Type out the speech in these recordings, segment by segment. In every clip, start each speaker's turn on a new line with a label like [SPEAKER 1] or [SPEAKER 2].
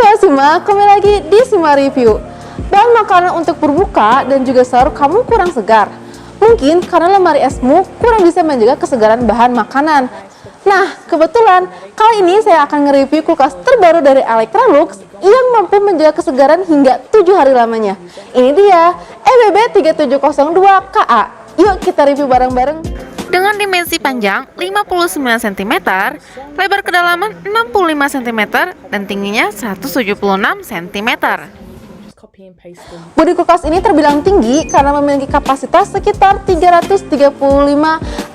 [SPEAKER 1] Sobat Sima, kembali lagi di Sima Review. Bahan makanan untuk berbuka dan juga sahur kamu kurang segar. Mungkin karena lemari esmu kurang bisa menjaga kesegaran bahan makanan. Nah, kebetulan kali ini saya akan nge-review kulkas terbaru dari Electrolux yang mampu menjaga kesegaran hingga 7 hari lamanya. Ini dia, EBB 3702KA. Yuk kita review bareng-bareng.
[SPEAKER 2] Dengan dimensi panjang 59 cm, lebar kedalaman 65 cm, dan tingginya 176 cm.
[SPEAKER 1] Bodi kulkas ini terbilang tinggi karena memiliki kapasitas sekitar 335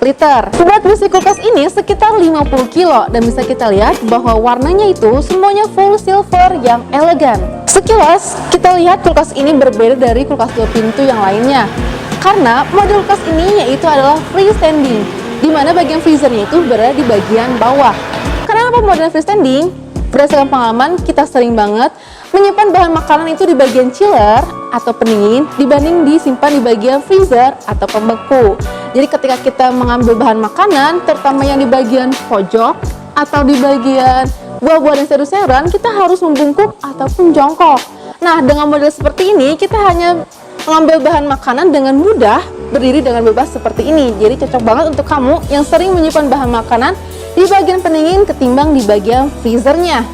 [SPEAKER 1] liter. Berat besi kulkas ini sekitar 50 kilo dan bisa kita lihat bahwa warnanya itu semuanya full silver yang elegan. Sekilas kita lihat kulkas ini berbeda dari kulkas 2 pintu yang lainnya. Karena model kulkas ini yaitu adalah freestanding, di mana bagian freezernya itu berada di bagian bawah. Kenapa model freestanding? Berdasarkan pengalaman, kita sering banget menyimpan bahan makanan itu di bagian chiller atau pendingin dibanding disimpan di bagian freezer atau pembeku. Jadi ketika kita mengambil bahan makanan, terutama yang di bagian pojok atau di bagian buah-buah dan sayur-sayuran, kita harus membungkuk ataupun jongkok. Nah, dengan model seperti ini, kita hanya mengambil bahan makanan dengan mudah, berdiri dengan bebas seperti ini. Jadi cocok banget untuk kamu yang sering menyimpan bahan makanan di bagian pendingin ketimbang di bagian freezernya.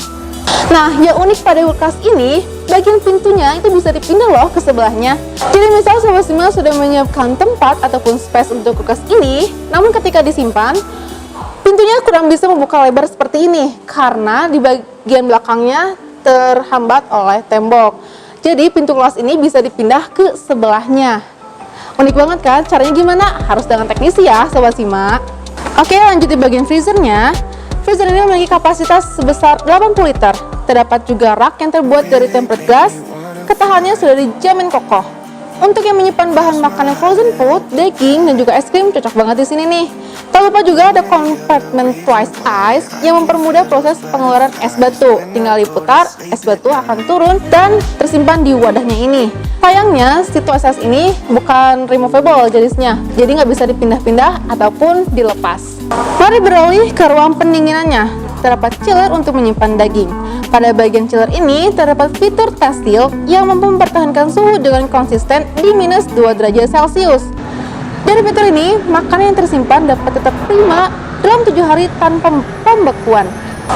[SPEAKER 1] Nah, yang unik pada kulkas ini, bagian pintunya itu bisa dipindah loh ke sebelahnya. Jadi misal Sobat Sima sudah menyiapkan tempat ataupun space untuk kulkas ini, namun ketika disimpan, pintunya kurang bisa membuka lebar seperti ini karena di bagian belakangnya terhambat oleh tembok. Jadi pintu kulkas ini bisa dipindah ke sebelahnya. Unik banget kan? Caranya gimana? Harus dengan teknisi ya Sobat Sima. Oke, lanjut di bagian freezernya. Freezer ini memiliki kapasitas sebesar 80 liter. Terdapat juga rak yang terbuat dari tempered glass. Ketahanannya sudah dijamin kokoh. Untuk yang menyimpan bahan makanan frozen food, daging, dan juga es krim cocok banget di sini nih. Tak lupa juga ada compartment twice ice yang mempermudah proses pengeluaran es batu. Tinggal diputar, es batu akan turun dan tersimpan di wadahnya ini. Sayangnya, si twice ice ini bukan removable jenisnya, jadi nggak bisa dipindah-pindah ataupun dilepas. Mari beralih ke ruang pendinginannya. Terdapat chiller untuk menyimpan daging. Pada bagian chiller ini terdapat fitur test seal yang mampu mempertahankan suhu dengan konsisten di minus 2 derajat Celcius. Dari fitur ini, makanan yang tersimpan dapat tetap prima dalam 7 hari tanpa pembekuan.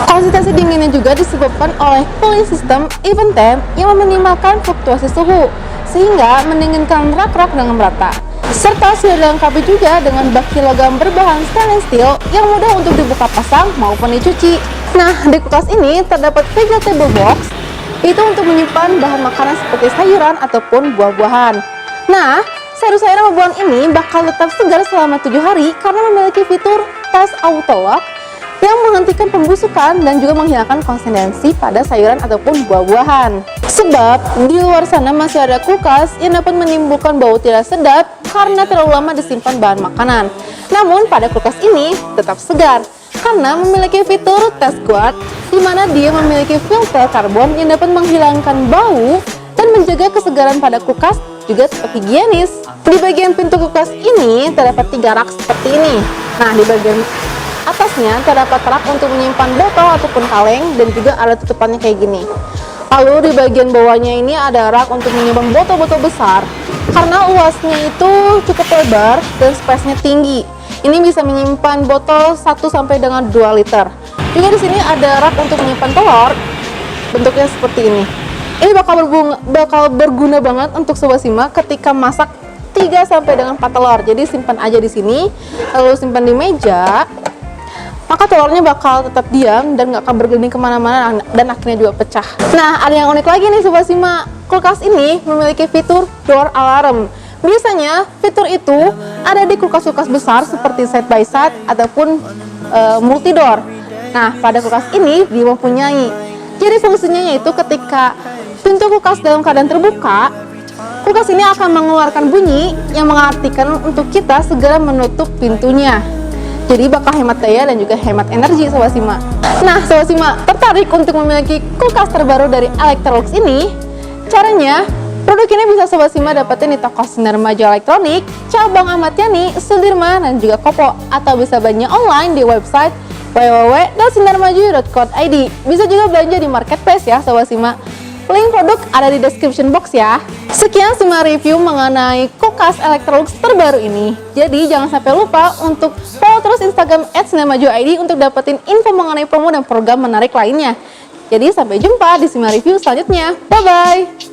[SPEAKER 1] Konsistensi dinginnya juga disebabkan oleh cooling system event temp yang meminimalkan fluktuasi suhu, sehingga mendinginkan rak-rak dengan merata. Serta sudah dilengkapi juga dengan baki logam berbahan stainless steel yang mudah untuk dibuka pasang maupun dicuci. Nah, di kulkas ini terdapat vegetable box, itu untuk menyimpan bahan makanan seperti sayuran ataupun buah-buahan. Nah, sayur-sayuran buah-buahan ini bakal tetap segar selama 7 hari karena memiliki fitur test auto lock yang menghentikan pembusukan dan juga menghilangkan konsistensi pada sayuran ataupun buah-buahan. Sebab di luar sana masih ada kulkas yang dapat menimbulkan bau tidak sedap karena terlalu lama disimpan bahan makanan. Namun pada kulkas ini tetap segar karena memiliki fitur test guard, di mana dia memiliki filter karbon yang dapat menghilangkan bau dan menjaga kesegaran pada kulkas juga tetap higienis. Di bagian pintu kulkas ini terdapat 3 rak seperti ini. Nah, di bagian atasnya terdapat rak untuk menyimpan botol ataupun kaleng dan juga ada tutupannya kayak gini. Lalu di bagian bawahnya ini ada rak untuk menyimpan botol-botol besar. Karena luasnya itu cukup lebar dan space-nya tinggi. Ini bisa menyimpan botol 1 sampai dengan 2 liter. Juga di sini ada rak untuk menyimpan telur. Bentuknya seperti ini. Ini bakal berguna banget untuk Sobat Sima ketika masak 3 sampai dengan 4 telur. Jadi simpan aja di sini, lalu simpan di meja. Maka telurnya bakal tetap diam dan nggak akan bergelinding kemana-mana dan akhirnya juga pecah. Nah, ada yang unik lagi nih Sobat Sima. Kulkas ini memiliki fitur door alarm. Biasanya fitur itu ada di kulkas-kulkas besar seperti side by side ataupun multi door. Nah, pada kulkas ini dia mempunyai. Jadi fungsinya yaitu ketika pintu kulkas dalam keadaan terbuka, kulkas ini akan mengeluarkan bunyi yang mengartikan untuk kita segera menutup pintunya. Jadi bakal hemat daya dan juga hemat energi Sobat Sima. Nah, Sobat Sima tertarik untuk memiliki kulkas terbaru dari Electrolux ini? Caranya, produk ini bisa Sobat Sima dapetin di toko Sinar Maju Elektronik, cabang Ahmad Yani, Sudirman, dan juga Kopo. Atau bisa belanja online di website www.sinarmaju.co.id. Bisa juga belanja di marketplace ya Sobat Simak. Link produk ada di description box ya. Sekian Simak review mengenai kulkas Electrolux terbaru ini. Jadi jangan sampai lupa untuk follow terus Instagram @sinarmaju.id untuk dapetin info mengenai promo dan program menarik lainnya. Jadi sampai jumpa di Simak review selanjutnya. Bye bye.